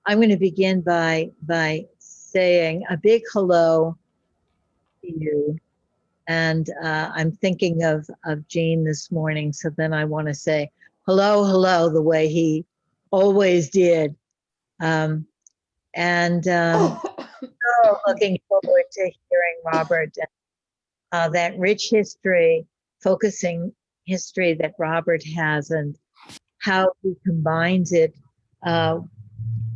I'm going to begin by saying a big hello to you. And I'm thinking of Gene this morning. So then I want to say hello, hello, the way he always did. So looking forward to hearing Robert that rich history, focusing history that Robert has, and how he combines it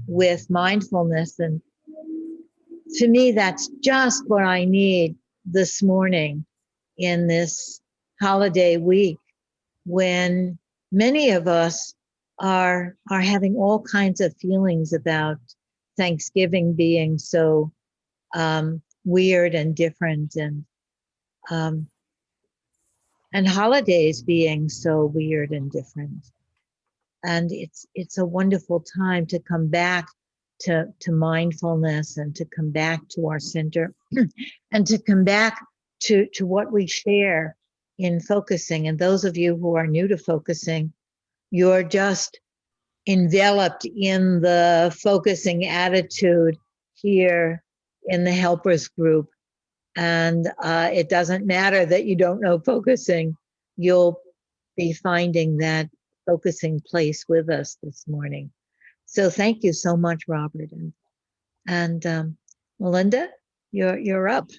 with mindfulness. And to me, that's just what I need this morning in this holiday week, when many of us are having all kinds of feelings about Thanksgiving being so weird and different, um, and holidays being so weird and different. And it's a wonderful time to come back to mindfulness, and to come back to our center and to come back to what we share in focusing. And those of you who are new to focusing, you're just enveloped in the focusing attitude here in the helpers group. And it doesn't matter that you don't know focusing, you'll be finding that focusing place with us this morning. So thank you so much, Robert. And Melinda, you're up.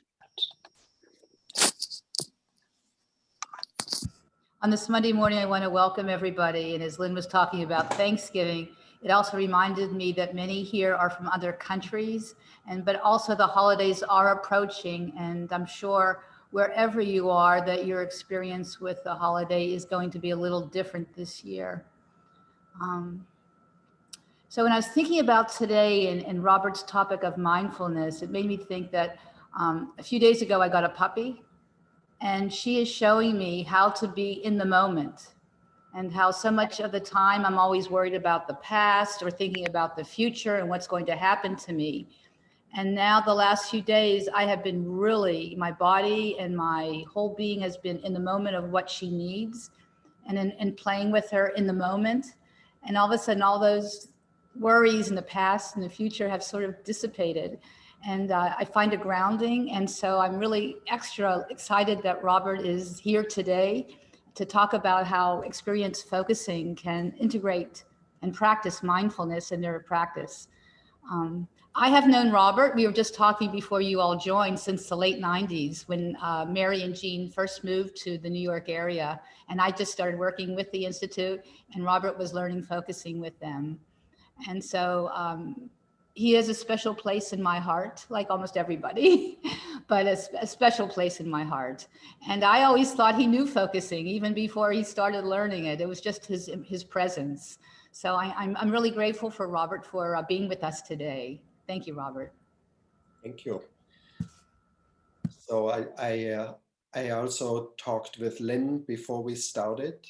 On this Monday morning, I want to welcome everybody. And as Lynn was talking about Thanksgiving, it also reminded me that many here are from other countries, but also the holidays are approaching. And I'm sure wherever you are, that your experience with the holiday is going to be a little different this year. So when I was thinking about today and Robert's topic of mindfulness, it made me think that a few days ago, I got a puppy. And she is showing me how to be in the moment, and how so much of the time I'm always worried about the past or thinking about the future and what's going to happen to me. And now the last few days, I have been really, my body and my whole being has been in the moment of what she needs, and playing with her in the moment. And all of a sudden, all those worries in the past and the future have sort of dissipated. And I find it grounding. And so I'm really extra excited that Robert is here today to talk about how experience focusing can integrate and practice mindfulness in their practice. I have known Robert, we were just talking before you all joined, since the late 90s, when Mary and Jean first moved to the New York area. And I just started working with the Institute, and Robert was learning focusing with them. And so he has a special place in my heart, like almost everybody, but a special place in my heart. And I always thought he knew focusing even before he started learning it. It was just his presence. So I'm really grateful for Robert for being with us today. Thank you, Robert. Thank you. So I also talked with Lynn before we started.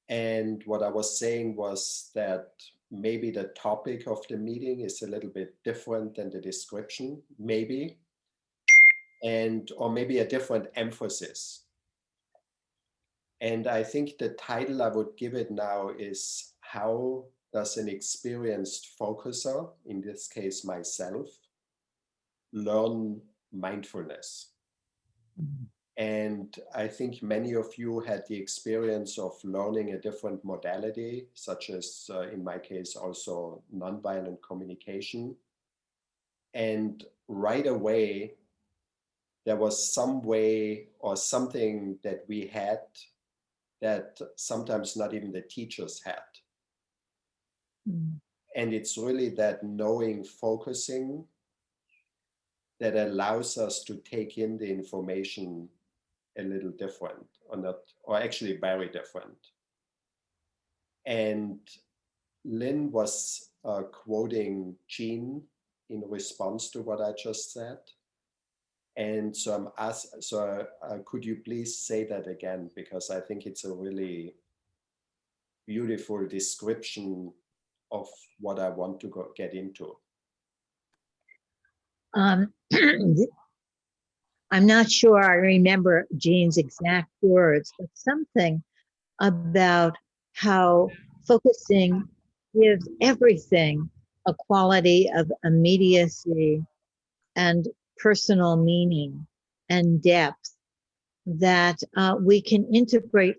And what I was saying was that maybe the topic of the meeting is a little bit different than the description, maybe, or maybe a different emphasis. And I think the title I would give it now is, how does an experienced focuser, in this case myself, learn mindfulness? Mm-hmm. And I think many of you had the experience of learning a different modality, such as, in my case, also nonviolent communication. And right away, there was some way or something that we had that sometimes not even the teachers had. Mm. And it's really that knowing focusing that allows us to take in the information a little different, or actually very different. And Lynn was quoting Jean in response to what I just said. And so I'm asked, could you please say that again? Because I think it's a really beautiful description of what I want to get into. I'm not sure I remember Jean's exact words, but something about how focusing gives everything a quality of immediacy and personal meaning and depth that we can integrate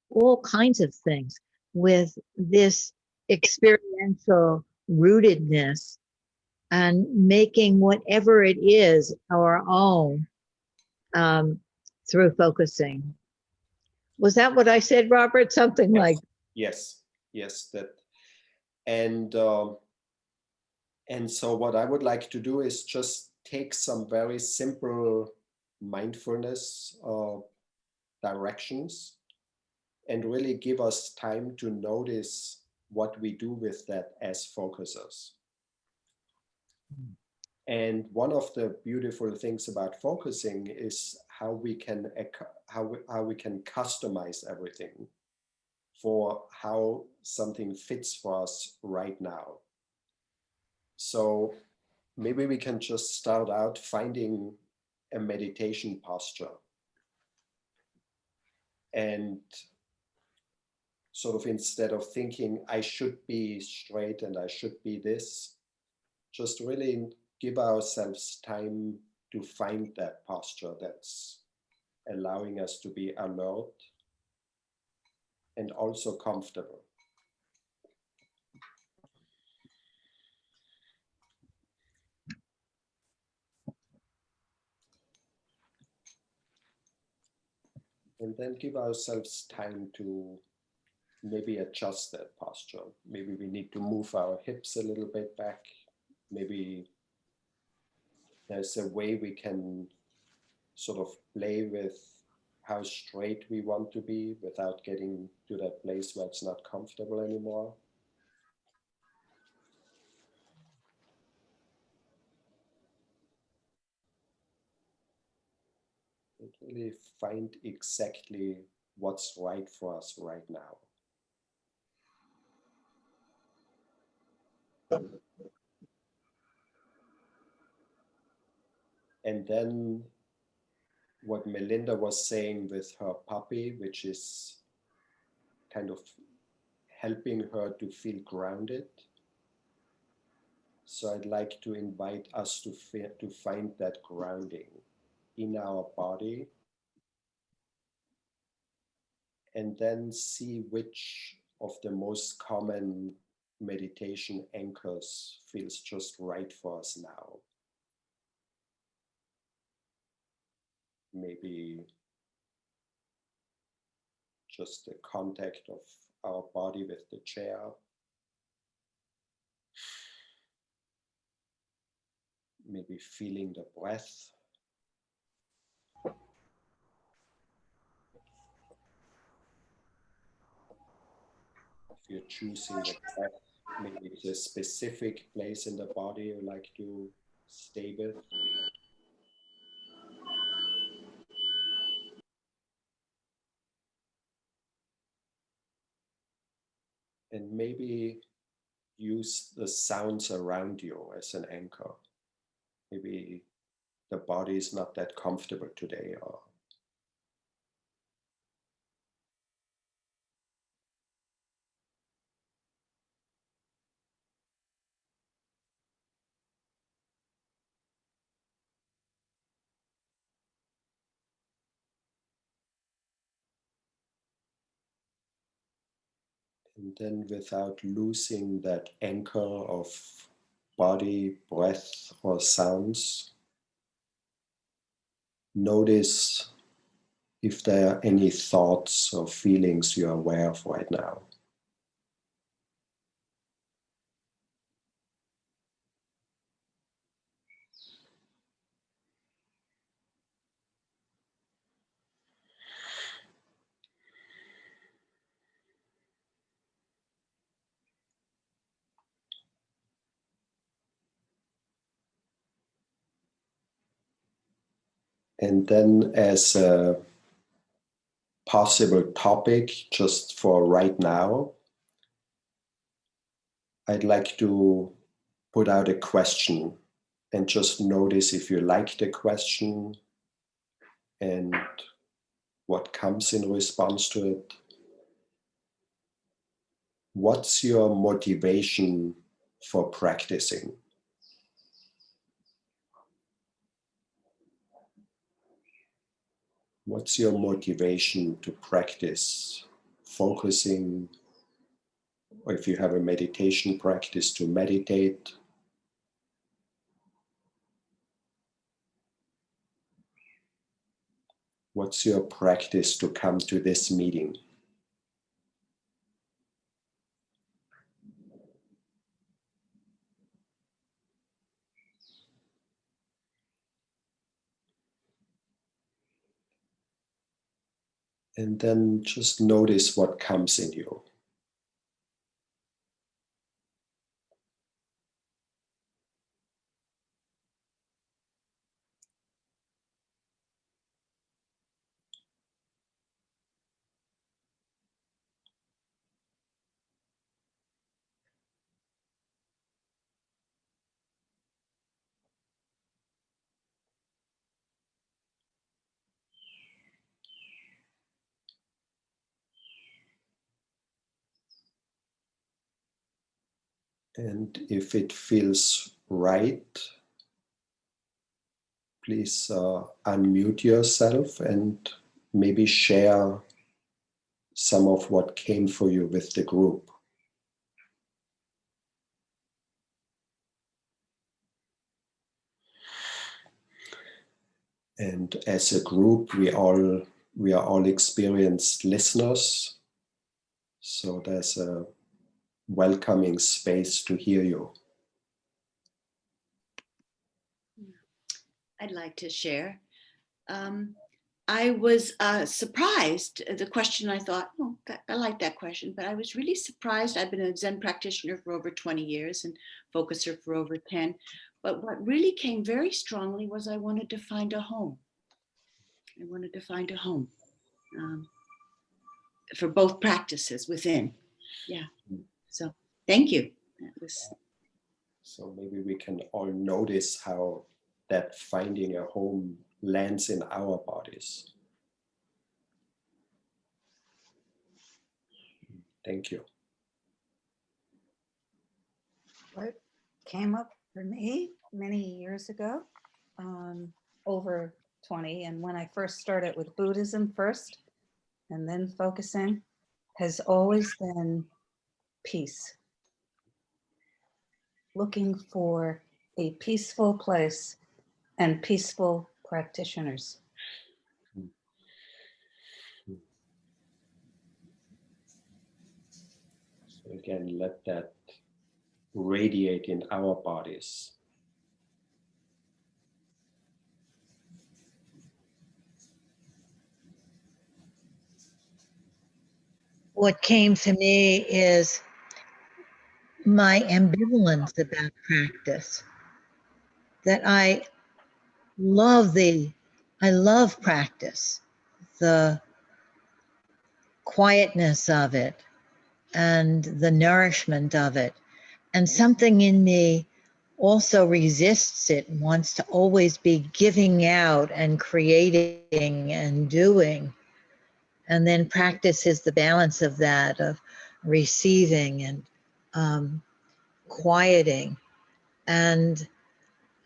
all kinds of things with this experiential rootedness and making whatever it is our own through focusing. Was that what I said, Robert? Something Yes. like Yes, that. And so what I would like to do is just take some very simple mindfulness directions and really give us time to notice what we do with that as focusers. And one of the beautiful things about focusing is how we can customize everything for how something fits for us right now. So maybe we can just start out finding a meditation posture and sort of, instead of thinking I should be straight and I should be this, just really give ourselves time to find that posture that's allowing us to be alert and also comfortable. And then give ourselves time to maybe adjust that posture. Maybe we need to move our hips a little bit back. Maybe there's a way we can sort of play with how straight we want to be without getting to that place where it's not comfortable anymore. And really find exactly what's right for us right now. And then what Melinda was saying with her puppy, which is kind of helping her to feel grounded. So I'd like to invite us to find that grounding in our body, and then see which of the most common meditation anchors feels just right for us now. Maybe just the contact of our body with the chair. Maybe feeling the breath. If you're choosing the breath, maybe it's a specific place in the body you like to stay with. And maybe use the sounds around you as an anchor. Maybe the body is not that comfortable today, or and then without losing that anchor of body, breath, or sounds, notice if there are any thoughts or feelings you're aware of right now. And then, as a possible topic just for right now, I'd like to put out a question and just notice if you like the question and what comes in response to it. What's your motivation for practicing? What's your motivation to practice focusing, or if you have a meditation practice, to meditate? What's your practice to come to this meeting? And then just notice what comes in you. And if it feels right, please unmute yourself and maybe share some of what came for you with the group. And as a group, we are all experienced listeners. So there's a welcoming space to hear you. I'd like to share. I was surprised. The question, I thought, oh, I like that question, but I was really surprised. I've been a Zen practitioner for over 20 years and focuser for over 10. But what really came very strongly was I wanted to find a home. I wanted to find a home for both practices within. Yeah. So thank you. So maybe we can all notice how that finding a home lands in our bodies. Thank you. What came up for me many years ago, over 20, and when I first started with Buddhism first, and then focusing, has always been peace. Looking for a peaceful place and peaceful practitioners. So again, let that radiate in our bodies. What came to me is my ambivalence about practice. That I love practice, the quietness of it and the nourishment of it. And something in me also resists it, wants to always be giving out and creating and doing. And then practice is the balance of that, of receiving and quieting. And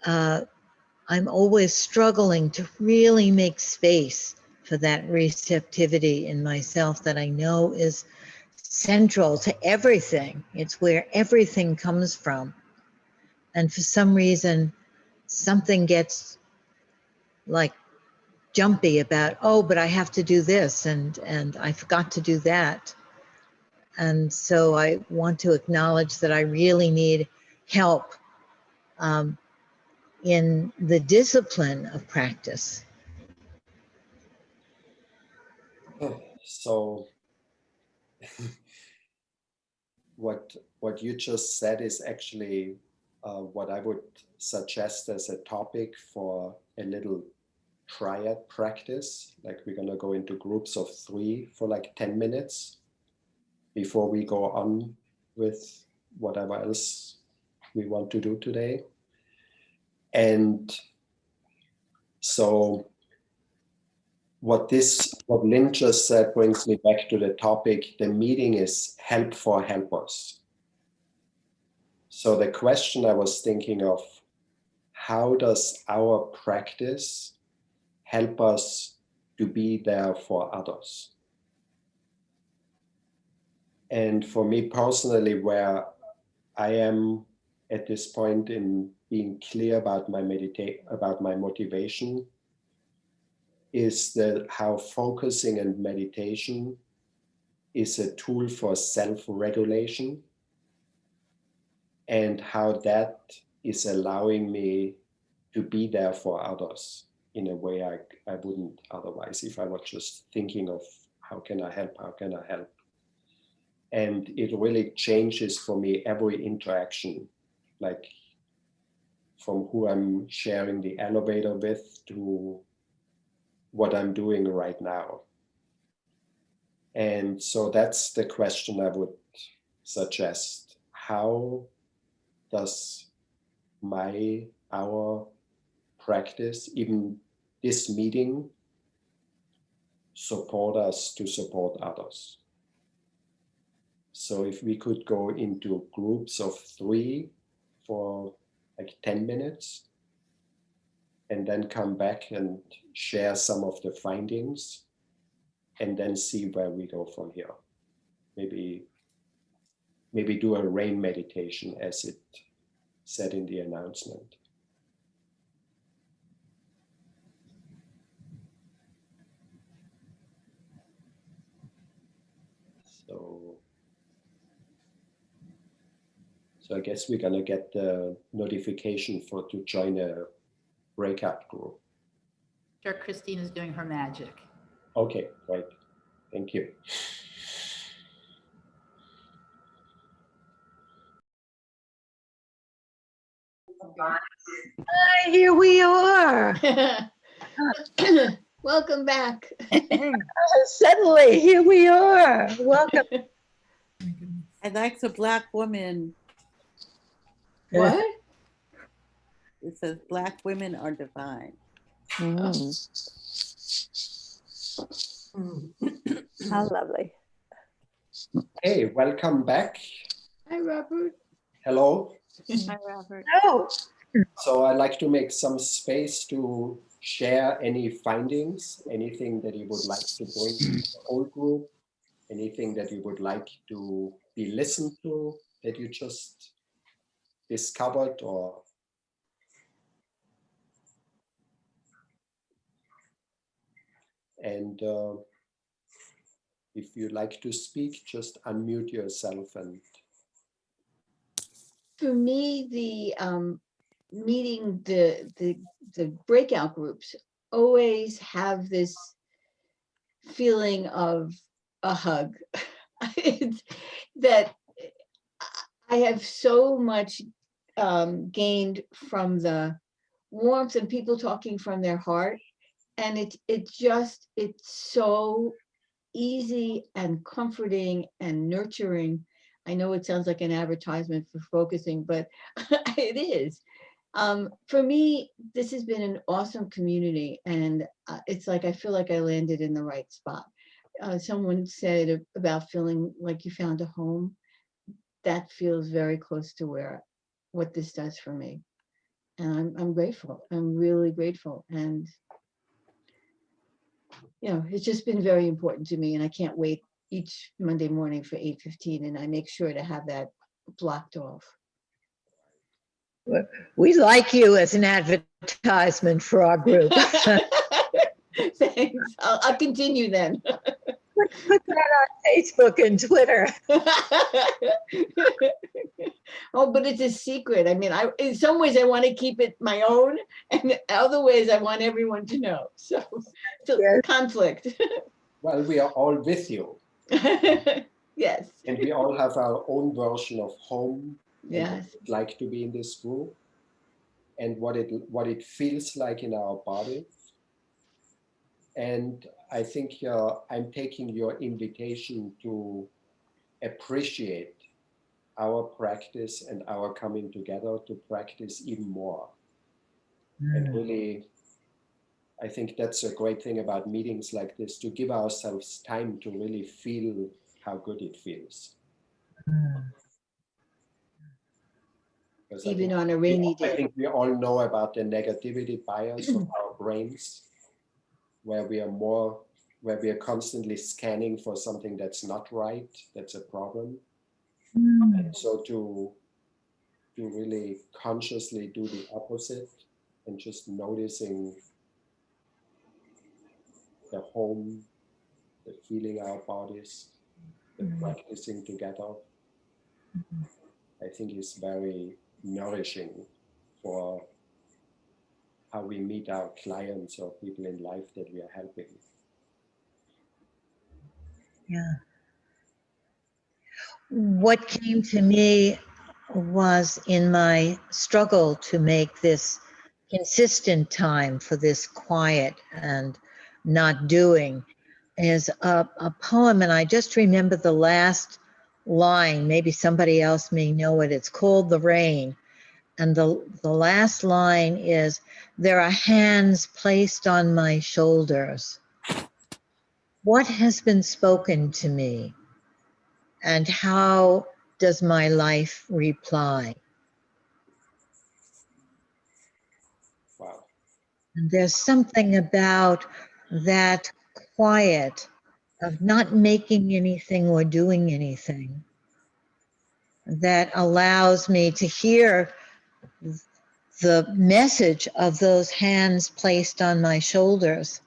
I'm always struggling to really make space for that receptivity in myself that I know is central to everything. It's where everything comes from. And for some reason, something gets like jumpy about, oh, but I have to do this and I forgot to do that. And so I want to acknowledge that I really need help in the discipline of practice. So what you just said is actually what I would suggest as a topic for a little triad practice. Like we're gonna go into groups of 3 for like 10 minutes before we go on with whatever else we want to do today. And so what Lynn just said brings me back to the topic. The meeting is help for helpers. So the question I was thinking of, how does our practice help us to be there for others? And for me personally, where I am at this point in being clear about my motivation, is that how focusing and meditation is a tool for self-regulation, and how that is allowing me to be there for others in a way I wouldn't otherwise if I were just thinking of how can I help, how can I help. And it really changes for me every interaction, like from who I'm sharing the elevator with to what I'm doing right now. And so that's the question I would suggest. How does our practice, even this meeting, support us to support others? So if we could go into groups of 3 for like 10 minutes, and then come back and share some of the findings, and then see where we go from here. Maybe do a rain meditation as it said in the announcement. So I guess we're gonna get the notification to join a breakout group. Sure, Christine is doing her magic. Okay, great. Thank you. Hi, here we are. Welcome back. Suddenly, here we are. Welcome. I like the black woman. What? It says black women are divine. How lovely. Hey, welcome back. Hi, Robert. Hello. Hi, Robert. Oh, So I'd like to make some space to share any findings, anything that you would like to bring to the whole group, anything that you would like to be listened to that you just discovered, or and if you like to speak, just unmute yourself. And For me, the meeting the breakout groups always have this feeling of a hug. It's that I have so much gained from the warmth and people talking from their heart, and it's so easy and comforting and nurturing. I know it sounds like an advertisement for focusing, but it is. For me, this has been an awesome community, and it's like I feel like I landed in the right spot. Someone said about feeling like you found a home. That feels very close to what this does for me, and I'm grateful. I'm really grateful, and it's just been very important to me, and I can't wait each Monday morning for 8:15, and I make sure to have that blocked off. we like you as an advertisement for our group. Thanks. I'll continue then. Put that on Facebook and Twitter. Oh, but it's a secret. I mean, in some ways I want to keep it my own, and in other ways I want everyone to know. So Yes. conflict. well, we are all with you. Yes. And we all have our own version of home. Yes. We'd like to be in this group, and what it feels like in our body. And I think I'm taking your invitation to appreciate our practice and our coming together to practice even more. And really, I think that's a great thing about meetings like this, to give ourselves time to really feel how good it feels. Because I even think on a rainy I day. think we all know about the negativity bias of our brains, where we are constantly scanning for something that's not right, that's a problem. And so to really consciously do the opposite and just noticing the home, the feeling our bodies, the practicing together, I think is very nourishing for how we meet our clients or people in life that we are helping. Yeah. What came to me was in my struggle to make this consistent time for this quiet and not doing is a poem, and I just remember the last line. Maybe somebody else may know it. It's called The Rain. And the last line is, there are hands placed on my shoulders. What has been spoken to me? And how does my life reply? Wow. And there's something about that quiet of not making anything or doing anything that allows me to hear the message of those hands placed on my shoulders.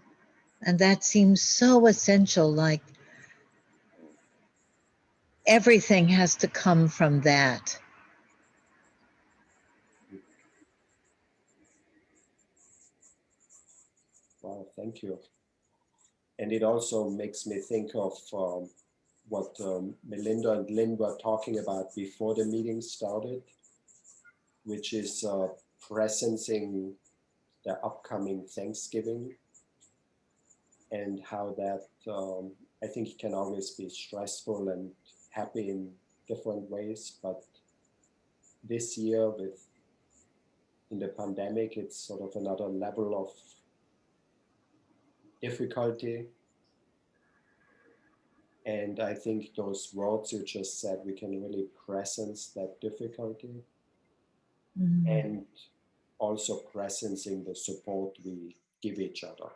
And that seems so essential, like everything has to come from that. Wow, thank you. And it also makes me think of what Melinda and Lynn were talking about before the meeting started, which is presencing the upcoming Thanksgiving, and how that I think it can always be stressful and happy in different ways, but this year in the pandemic, it's sort of another level of difficulty. And I think those words you just said, we can really presence that difficulty and also presencing the support we give each other.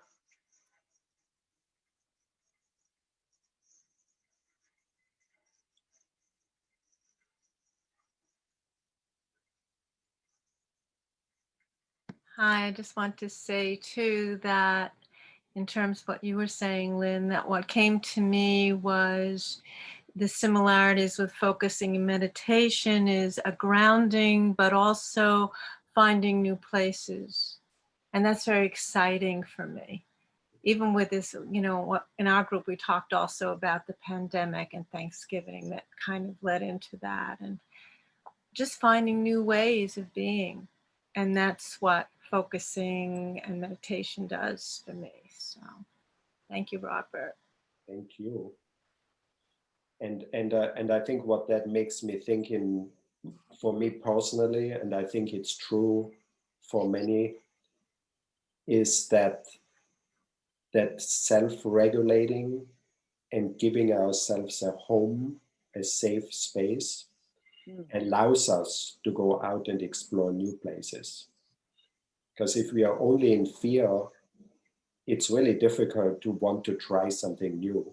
Hi, I just want to say too that in terms of what you were saying, Lynn, that what came to me was the similarities with focusing and meditation is a grounding, but also finding new places. And that's very exciting for me. Even with this, you know, what in our group, we talked also about the pandemic and Thanksgiving that kind of led into that, and just finding new ways of being. And that's what focusing and meditation does for me. So thank you, Robert. Thank you. And I think what that makes me think for me personally, and I think it's true for many, is that self-regulating and giving ourselves a home, a safe space, allows us to go out and explore new places. Because if we are only in fear, it's really difficult to want to try something new.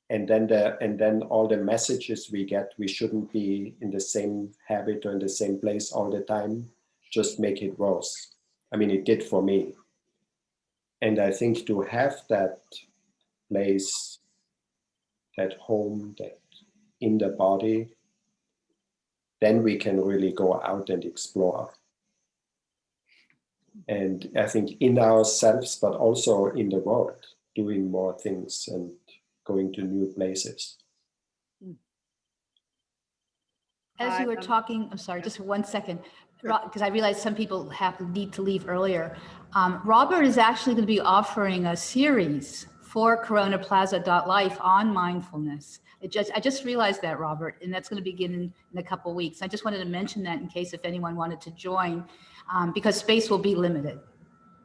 And then all the messages we get, we shouldn't be in the same habit or in the same place all the time, just make it worse. I mean, it did for me. And I think to have that place, that home, that in the body, then we can really go out and explore. And I think in ourselves, but also in the world, doing more things and going to new places. As you were talking, I'm sorry, just for 1 second, because I realize some people need to leave earlier. Robert is actually going to be offering a series for coronaplaza.life on mindfulness. I just realized that, Robert, and that's going to begin in a couple of weeks. I just wanted to mention that in case if anyone wanted to join, because space will be limited.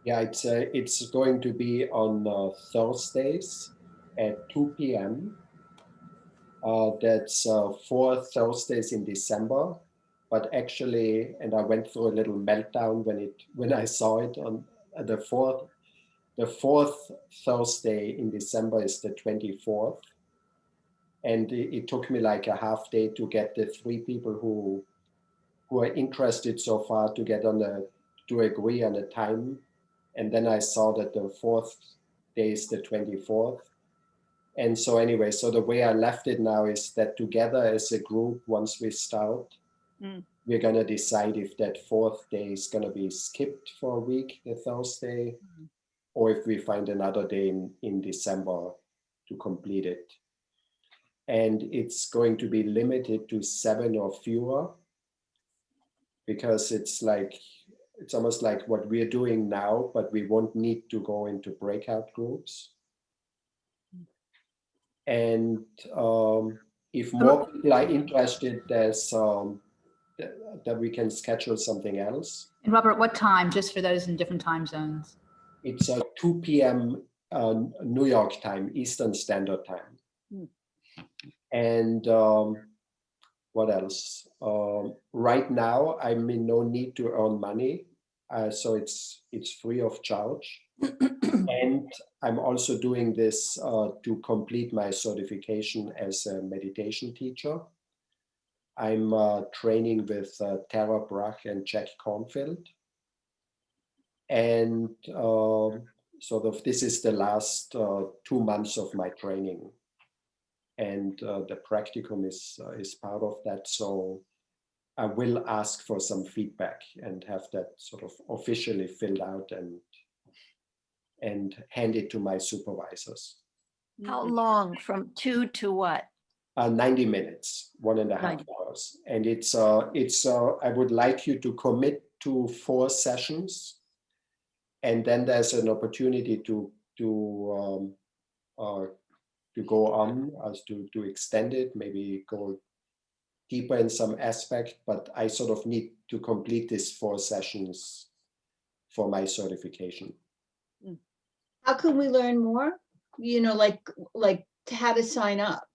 Yeah, it's going to be on Thursdays at 2 p.m. That's 4 Thursdays in December. but actually, and I went through a little meltdown when I saw it on the fourth Thursday in December is the 24th. And it took me like a half day to get the 3 people who are interested so far to agree on a time. And then I saw that the 4th day is the 24th. And so anyway, so the way I left it now is that together as a group, once we start, we're going to decide if that 4th day is going to be skipped for a week, the Thursday, or if we find another day in December to complete it. And it's going to be limited to 7 or fewer, because it's almost like what we're doing now, but we won't need to go into breakout groups. And if more people are interested, there's that we can schedule something else. And Robert, what time, just for those in different time zones? It's 2 p.m. New York time, Eastern Standard Time. And what else? Right now, I'm in no need to earn money, so it's free of charge. And I'm also doing this to complete my certification as a meditation teacher. I'm training with Tara Brugge and Jack Cornfield. And this is the last 2 months of my training. And the practicum is part of that. So I will ask for some feedback and have that sort of officially filled out and hand it to my supervisors. How long? From 2 to what? 90 minutes, 1.5 hours. And I would like you to commit to 4 sessions. And then there's an opportunity to go on, as to extend it, maybe go deeper in some aspect, but I sort of need to complete these 4 sessions for my certification. How can we learn more? Like how to sign up.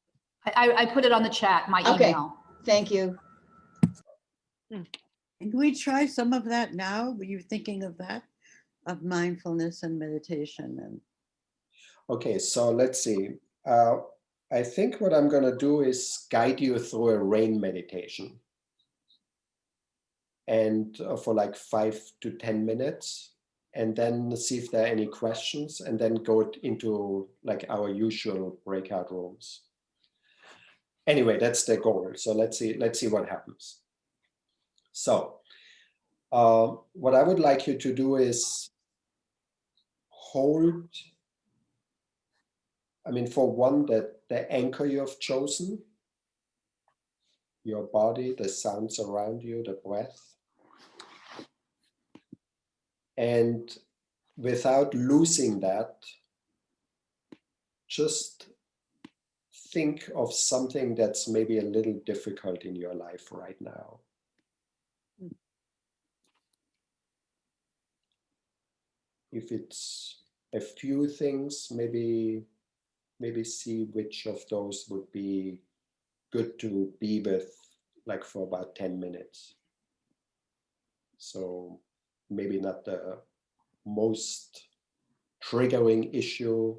I put it on the chat, my Okay. email. Thank you. Can we try some of that now? Were you thinking of that? Of mindfulness and meditation? And Okay, so let's see. I think what I'm going to do is guide you through a rain meditation. And for like 5 to 10 minutes, and then see if there are any questions, and then go into like our usual breakout rooms. Anyway, that's the goal. So let's see what happens. So what I would like you to do is hold, for one, the anchor you have chosen, your body, the sounds around you, the breath. And without losing that, just think of something that's maybe a little difficult in your life right now. If it's a few things, maybe see which of those would be good to be with, like for about 10 minutes. So maybe not the most triggering issue,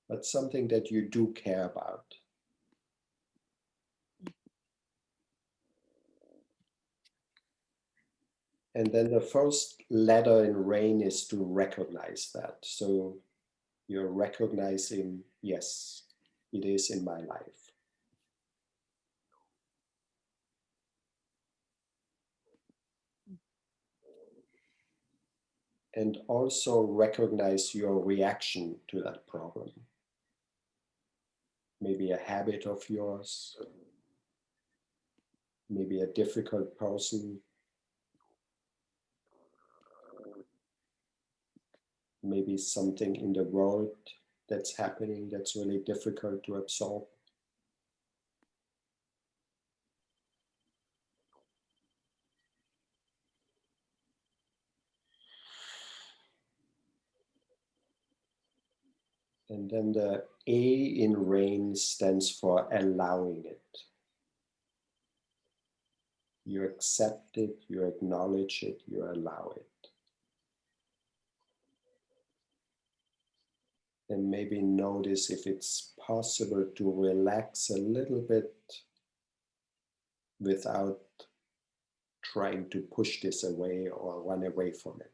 but something that you do care about. And then the first letter in RAIN is to recognize that. So you're recognizing, yes, it is in my life. And also recognize your reaction to that problem. Maybe a habit of yours, maybe a difficult person, maybe something in the world that's happening that's really difficult to absorb. And then the A in RAIN stands for allowing it. You accept it, you acknowledge it, you allow it. And maybe notice if it's possible to relax a little bit without trying to push this away or run away from it.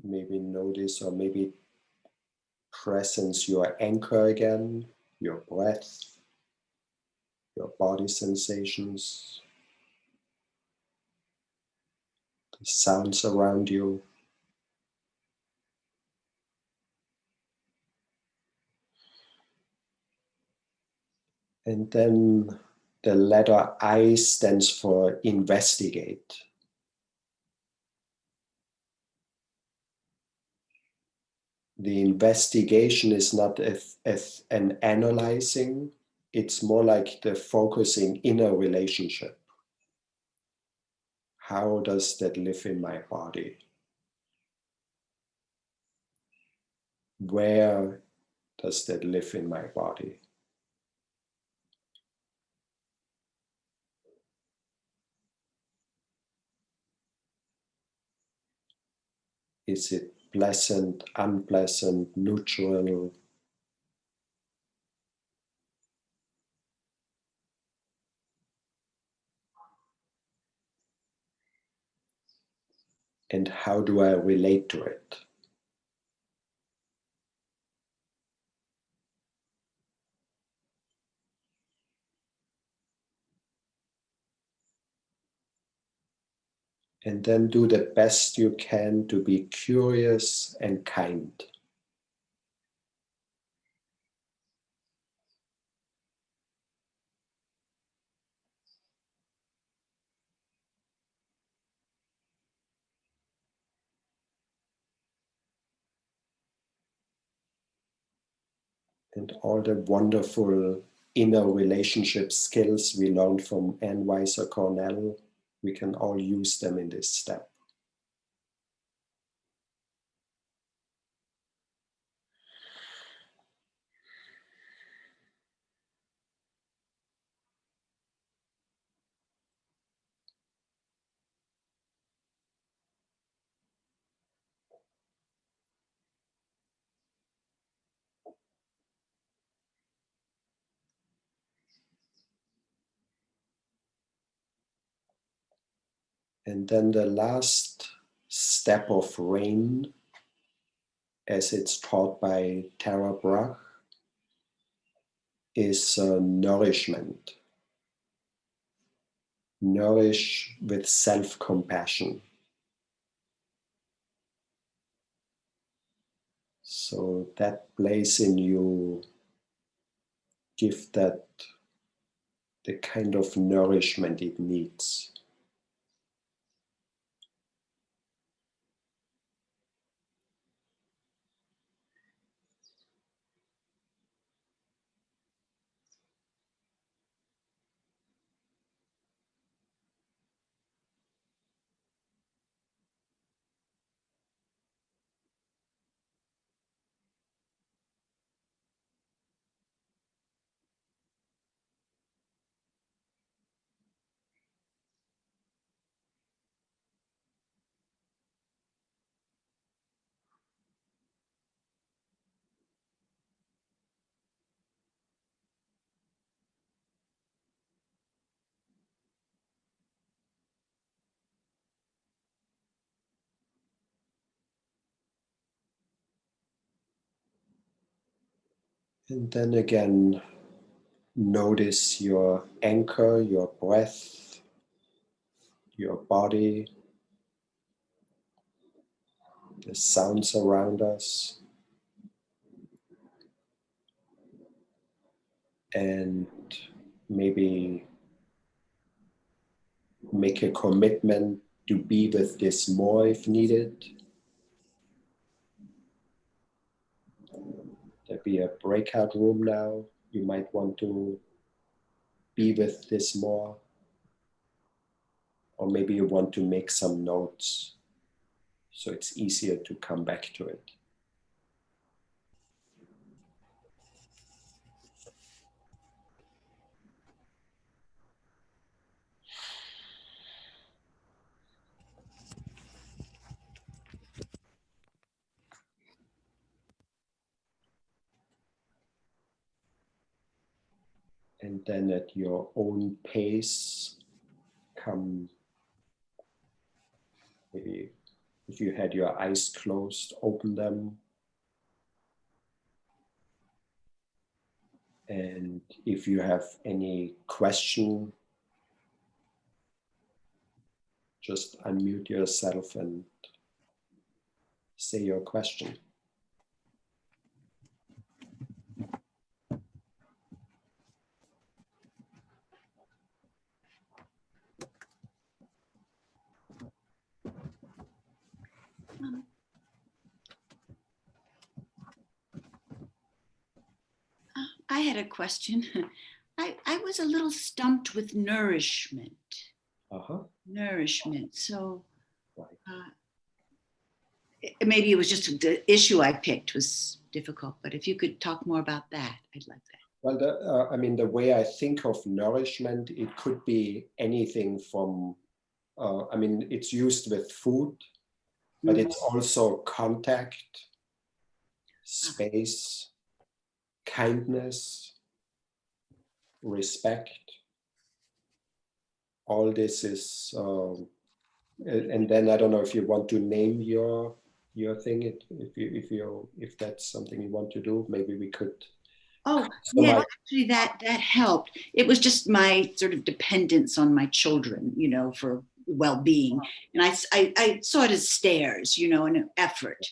Maybe notice or maybe presence your anchor again, your breath, your body sensations, the sounds around you. And then the letter I stands for investigate. The investigation is not as an analyzing, it's more like the focusing in a relationship. How does that live in my body? Where does that live in my body? Is it pleasant, unpleasant, neutral? And how do I relate to it? And then do the best you can to be curious and kind. And all the wonderful inner relationship skills we learned from Ann Weiser Cornell, we can all use them in this step. And then the last step of rain, as it's taught by Tara Brugge, is nourishment. Nourish with self-compassion. So that place in you, give that the kind of nourishment it needs. And then again, notice your anchor, your breath, your body, the sounds around us, and maybe make a commitment to be with this more if needed. The be a breakout room now. You might want to be with this more. Or maybe you want to make some notes so it's easier to come back to it. And then at your own pace, come, maybe if you had your eyes closed, open them. And if you have any question, just unmute yourself and say your question. I had a question. I was a little stumped with nourishment. Nourishment. So maybe it was just the issue I picked was difficult, but if you could talk more about that, I'd like that. Well, I mean, the way I think of nourishment, it could be anything from, I mean, it's used with food, but it's also contact, space, kindness, respect. All this is, and then I don't know if you want to name your thing. If that's something you want to do, maybe we could. Oh, yeah, actually that helped. It was just my sort of dependence on my children, you know, for well-being. And I saw it as stairs, you know, and an effort.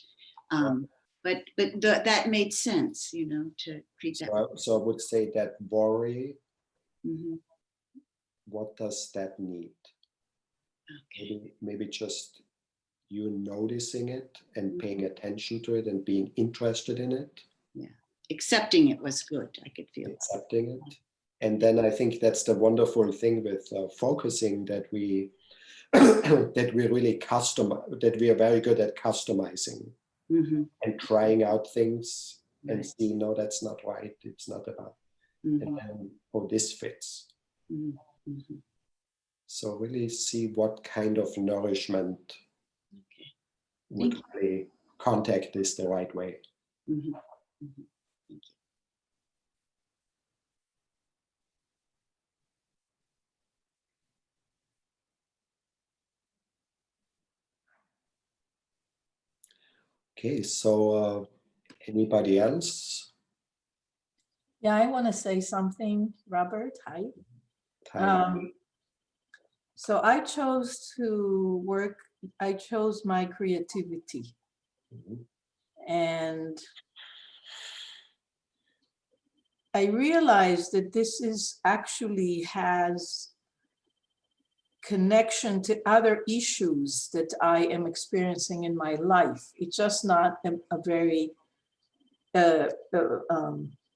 But that made sense, you know, to treat that. So I would say that worry, what does that need? Okay. Maybe just you noticing it and paying attention to it and being interested in it. Yeah. Accepting it was good. I could feel accepting it. And then I think that's the wonderful thing with focusing, that we that we really that we are very good at customizing and trying out things and see, no, that's not right. It's not about, and then, oh, this fits. So really see what kind of nourishment would really contact this the right way. Thank you. Okay, so anybody else? Yeah, I want to say something, Robert. Hi. So I chose my creativity. And I realized that this is actually has connection to other issues that I am experiencing in my life. It's just not a very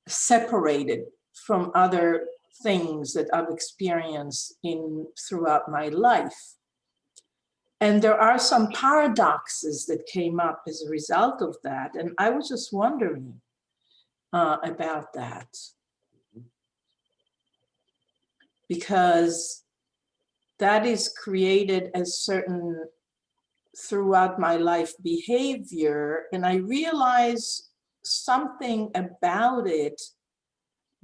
separated from other things that I've experienced throughout my life. And there are some paradoxes that came up as a result of that. And I was just wondering about that. Because that is created as certain throughout my life behavior. And I realize something about it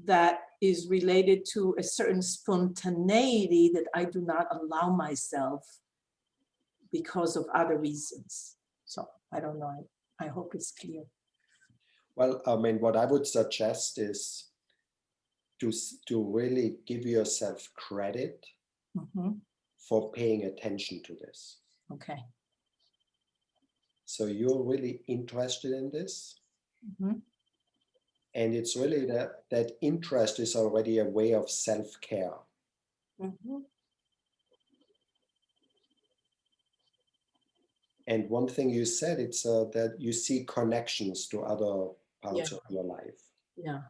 that is related to a certain spontaneity that I do not allow myself because of other reasons. So I don't know. I hope it's clear. Well, I mean, what I would suggest is to really give yourself credit for paying attention to this. Okay. So you're really interested in this. And it's really that interest is already a way of self-care. And one thing you said, it's that you see connections to other parts of your life. Yeah.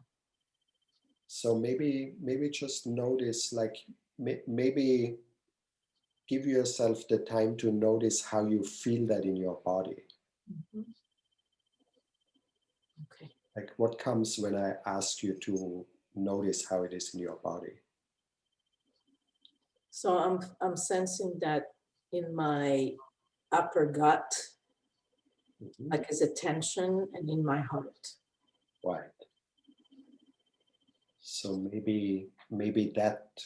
So maybe just notice, like maybe give yourself the time to notice how you feel that in your body. Mhm. Okay. Like what comes when I ask you to notice how it is in your body? So I'm sensing that in my upper gut, Mhm. like as a tension, and in my heart. Right. So maybe that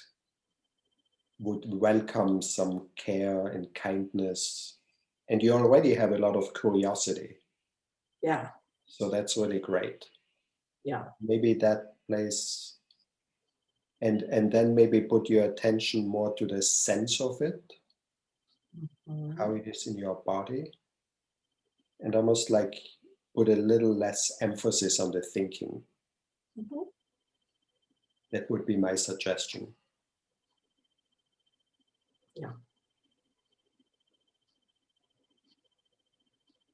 would welcome some care and kindness. And you already have a lot of curiosity. Yeah. So that's really great. Yeah. Maybe that place, and then maybe put your attention more to the sense of it, Mhm. how it is in your body, and almost like put a little less emphasis on the thinking. Mhm. That would be my suggestion. Yeah.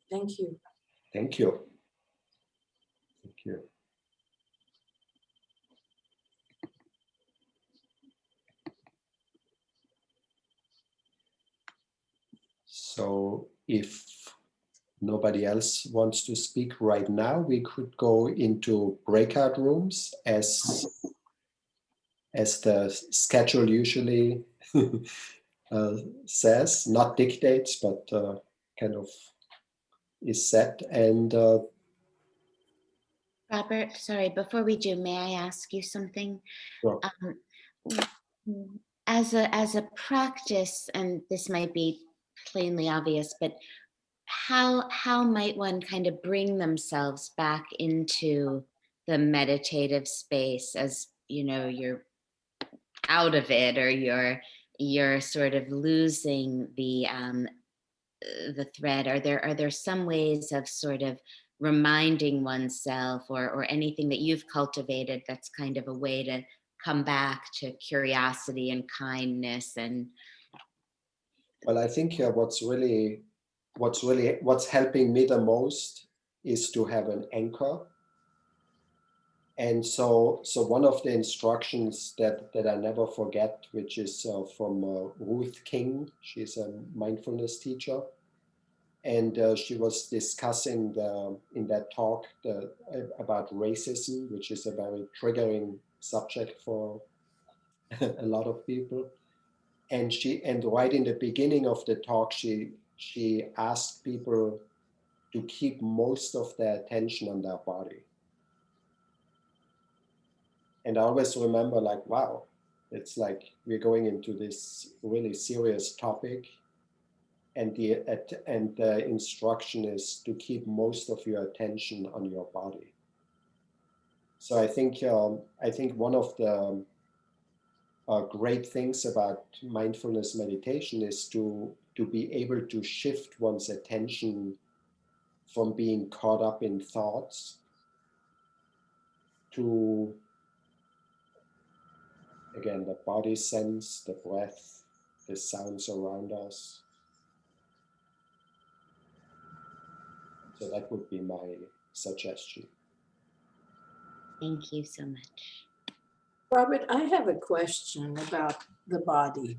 Thank you. Thank you. Thank you. So if nobody else wants to speak right now, we could go into breakout rooms as the schedule usually says, not dictates, but kind of is set. And Robert, sorry, before we do, may I ask you something? sure. As a practice, and this might be plainly obvious, but how might one kind of bring themselves back into the meditative space as you're out of it, or you're sort of losing the thread? Are there some ways of sort of reminding oneself, or anything that you've cultivated that's kind of a way to come back to curiosity and kindness? And Well, I think what's helping me the most is to have an anchor. And so one of the instructions that I never forget, which is from Ruth King. She's a mindfulness teacher, and she was discussing in that talk about racism, which is a very triggering subject for a lot of people. And right in the beginning of the talk, she asked people to keep most of their attention on their body. And I always remember, like, wow, it's like we're going into this really serious topic, and the instruction is to keep most of your attention on your body. So I think one of the great things about mindfulness meditation is to be able to shift one's attention from being caught up in thoughts to, again, the body sense, the breath, the sounds around us. So that would be my suggestion. thank you so much. Robert, I have a question about the body.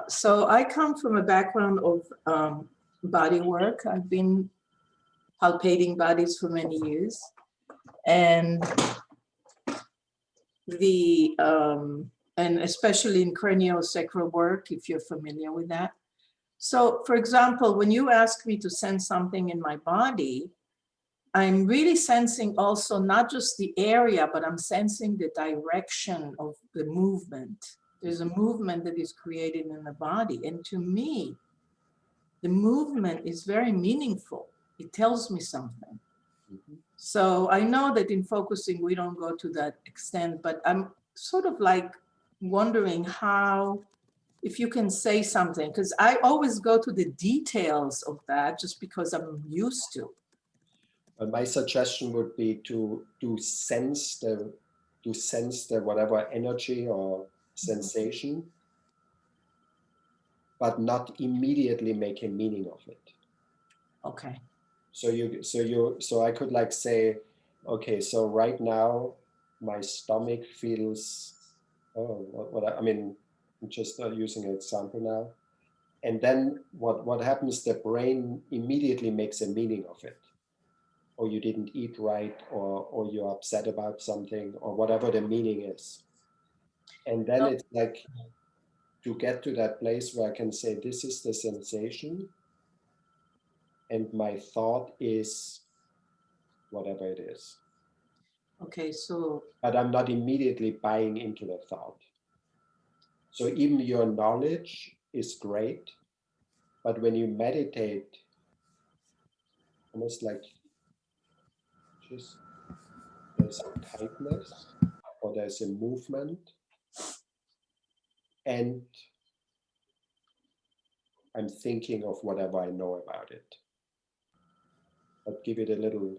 So I come from a background of body work. I've been palpating bodies for many years. And and especially in craniosacral work, if you're familiar with that. So for example, when you ask me to sense something in my body, I'm really sensing also not just the area, but I'm sensing the direction of the movement. There's a movement that is created in the body. And to me, the movement is very meaningful. It tells me something. Mm-hmm. So I know that in focusing, we don't go to that extent, but I'm sort of like wondering how, if you can say something, because I always go to the details of that just because I'm used to. My suggestion would be to sense the whatever energy or sensation, but not immediately make a meaning of it. Okay. So I could like say, Okay, so right now my stomach feels, oh, I mean, I'm just using an example now. And then what happens, the brain immediately makes a meaning of it. Or you didn't eat right, or you're upset about something, or whatever the meaning is. And then it's like to get to that place where I can say, this is the sensation, and my thought is whatever it is. Okay, so But I'm not immediately buying into the thought. So even your knowledge is great, but when you meditate, almost like just there's a tightness or there's a movement, and I'm thinking of whatever I know about it. But keep it a little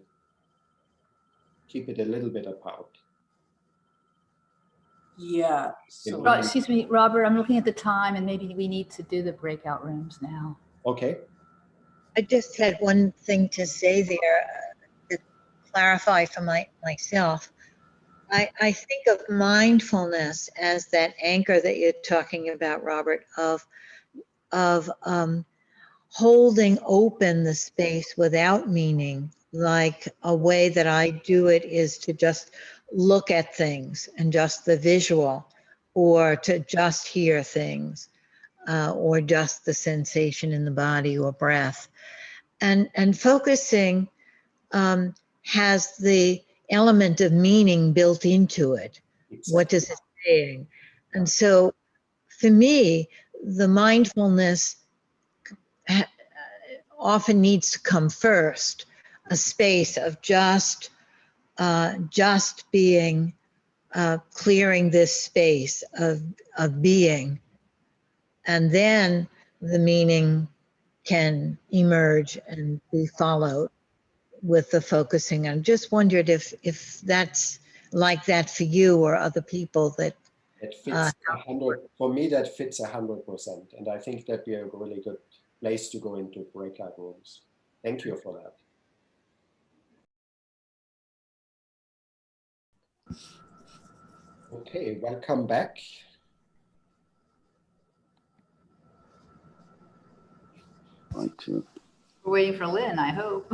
bit apart. yeah, In- so Excuse me, Robert, I'm looking at the time and maybe we need to do the breakout rooms now. Okay. I just had one thing to say there to clarify for myself. I think of mindfulness as that anchor that you're talking about, Robert, of holding open the space without meaning. Like a way that I do it is to just look at things and just the visual, or to just hear things, or just the sensation in the body or breath. And focusing has the element of meaning built into it. Exactly. What does it saying? And so for me, the mindfulness often needs to come first, a space of just being, clearing this space of being, and then the meaning can emerge and be followed with the focusing. I just wondered if that's like that for you or other people that. It fits 100, for me that fits 100%. And I think that'd be a really good place to go into breakout rooms. Thank you for that. Okay, welcome back. Like to. We're waiting for Lynn, I hope.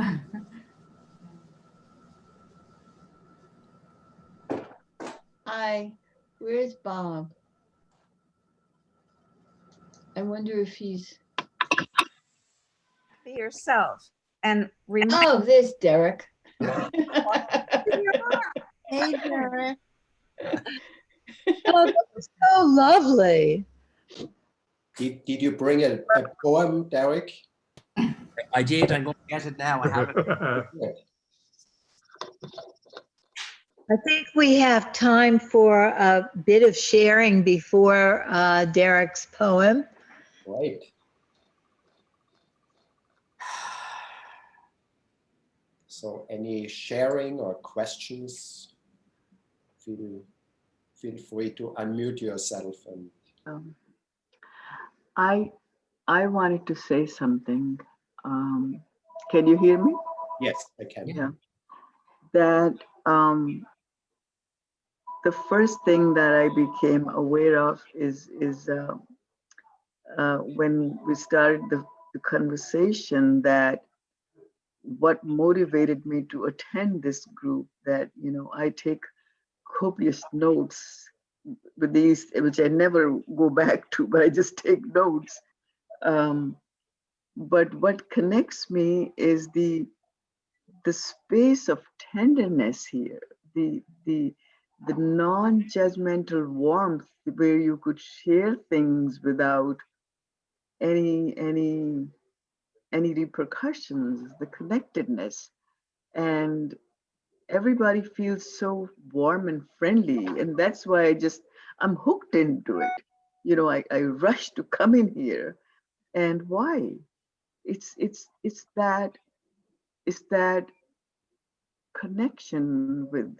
Hi, where's Bob? I wonder if he's. Be yourself and remember. Oh, there's Derek. Hey, Derek. Oh, that was so lovely. Did you bring a poem, Derek? I did. I'm going to get it now. I have it. I think we have time for a bit of sharing before Derek's poem. Great. So any sharing or questions, feel free to unmute yourself. And I wanted to say something. Can you hear me? yes, I can. Yeah. That the first thing that I became aware of is when we started the conversation, that what motivated me to attend this group, that, you know, I take copious notes with these, which I never go back to, but I just take notes. But what connects me is the space of tenderness here, the non-judgmental warmth where you could share things without any repercussions, the connectedness, and everybody feels so warm and friendly, and that's why I'm hooked into it. You know, I rush to come in here, and why? It's that connection with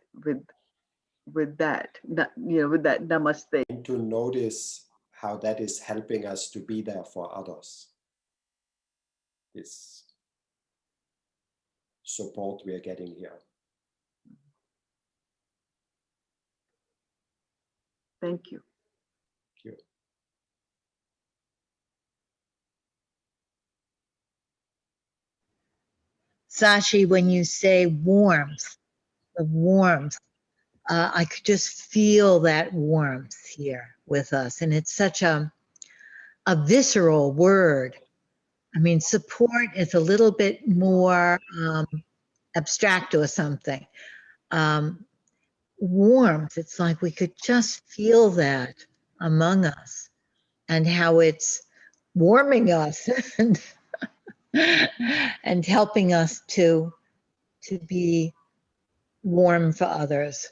that, you know, with that namaste. And to notice how that is helping us to be there for others. This support we are getting here. Thank you. Thank you. Sashi, when you say warmth, the warmth, I could just feel that warmth here with us. And it's such a visceral word. I mean, support is a little bit more abstract or something. Warmth, it's like we could just feel that among us and how it's warming us and, and helping us to be warm for others.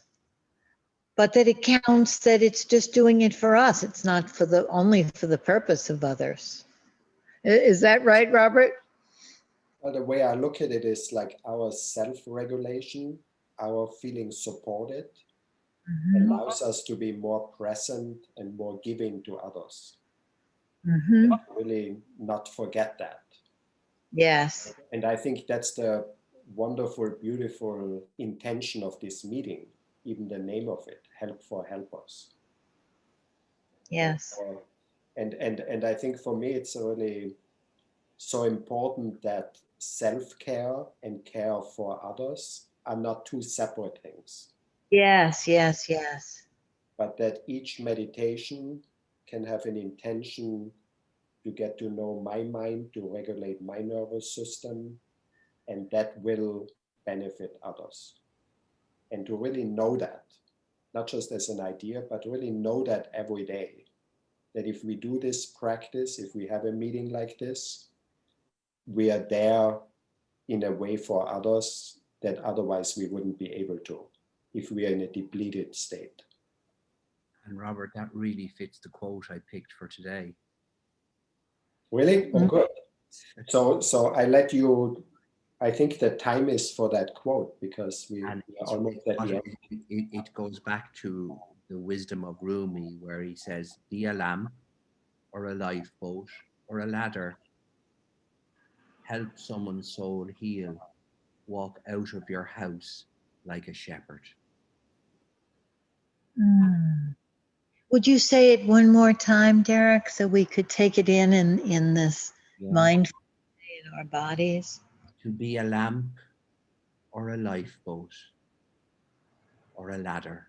But that it counts that it's just doing it for us. It's not for the only for the purpose of others. Is that right, Robert? Well, the way I look at it is like our self-regulation, our feeling supported, allows us to be more present and more giving to others. Really not forget that. Yes. And I think that's the wonderful, beautiful intention of this meeting, even the name of it, Help for Helpers. Yes. And I think for me, it's really so important that self-care and care for others are not two separate things. Yes, yes, yes. But that each meditation can have an intention to get to know my mind, to regulate my nervous system, and that will benefit others. And to really know that, not just as an idea, but really know that every day, that if we do this practice, if we have a meeting like this, we are there in a way for others that otherwise we wouldn't be able to if we are in a depleted state. And Robert, that really fits the quote I picked for today. Really? Oh, good. So I let you, I think the time is for that quote because we are almost at the end. It goes back to the wisdom of Rumi where he says, be a lamp or a lifeboat or a ladder. Help someone's soul heal. Walk out of your house like a shepherd. Would you say it one more time, Derek, so we could take it in this mindfulness in our bodies? To be a lamp or a lifeboat or a ladder.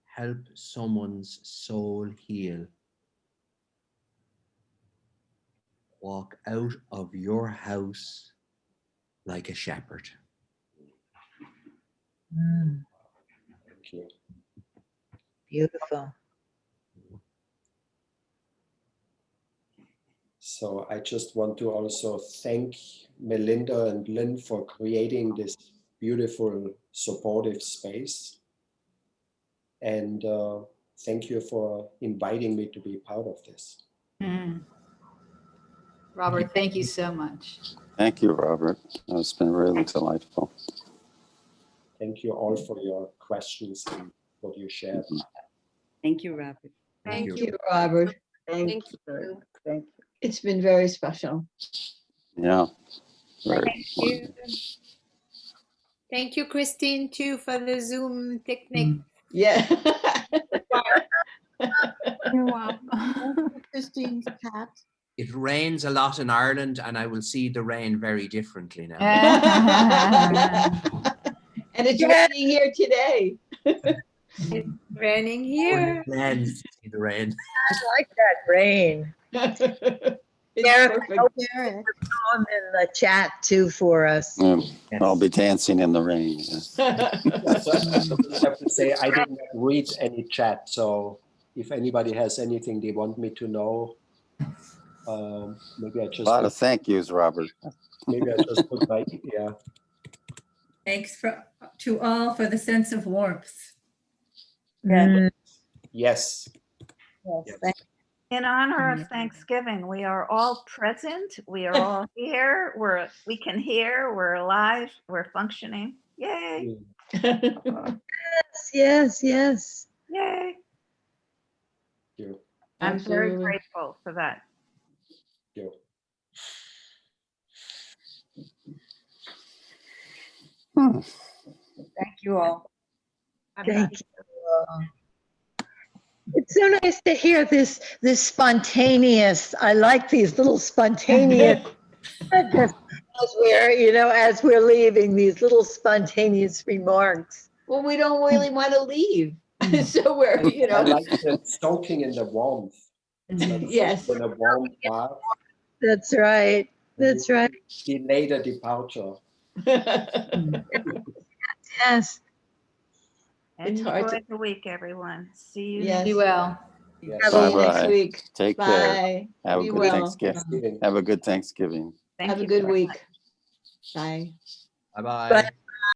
Help someone's soul heal. Walk out of your house like a shepherd. Thank you. Beautiful. So I just want to also thank Melinda and Lynn for creating this beautiful supportive space. And thank you for inviting me to be part of this. Robert, thank you so much. Thank you, Robert. It's been really delightful. Thank you all for your questions and what you shared. Thank you, Robert. Thank you, Robert. Thank you. Thank you. It's been very special. Yeah. Very Thank you. Thank you, Christine, too, for the Zoom technique. Yeah. You're welcome. Christine's cat. It rains a lot in Ireland and I will see the rain very differently now. And it's raining here today. It's raining here. Plans to see the rain. I like that rain. Derek, I hope you put the poem in the chat too for us. I'll be dancing in the rain. I have to say, I did not read any chat. So if anybody has anything they want me to know, maybe I just. A lot of thank yous, Robert. Maybe I just put my, yeah. Thanks to all for the sense of warmth. Yes. Yes. In honor of Thanksgiving, we are all present. We are all here. We can hear. We're alive. We're functioning. Yay! Yes, yes. Yay! I'm very grateful for that. Thank you all. Thank you. It's so nice to hear this spontaneous. I like these little spontaneous. Just as we're leaving, these little spontaneous remarks. Well, we don't really want to leave. So we're, I like the soaking in the warmth. It's like Yes. soaking in a warm bath. That's right. That's right. Delay the departure. Yes. It's hard Enjoy to- the week, everyone. See you. Yes. Be well. Yes. See you Bye-bye. next week. Take Bye. care. Have a Be good well. Thanksgiving. Have a good Thanksgiving. Thank Have a you good very week. much. Bye. Bye-bye. Bye.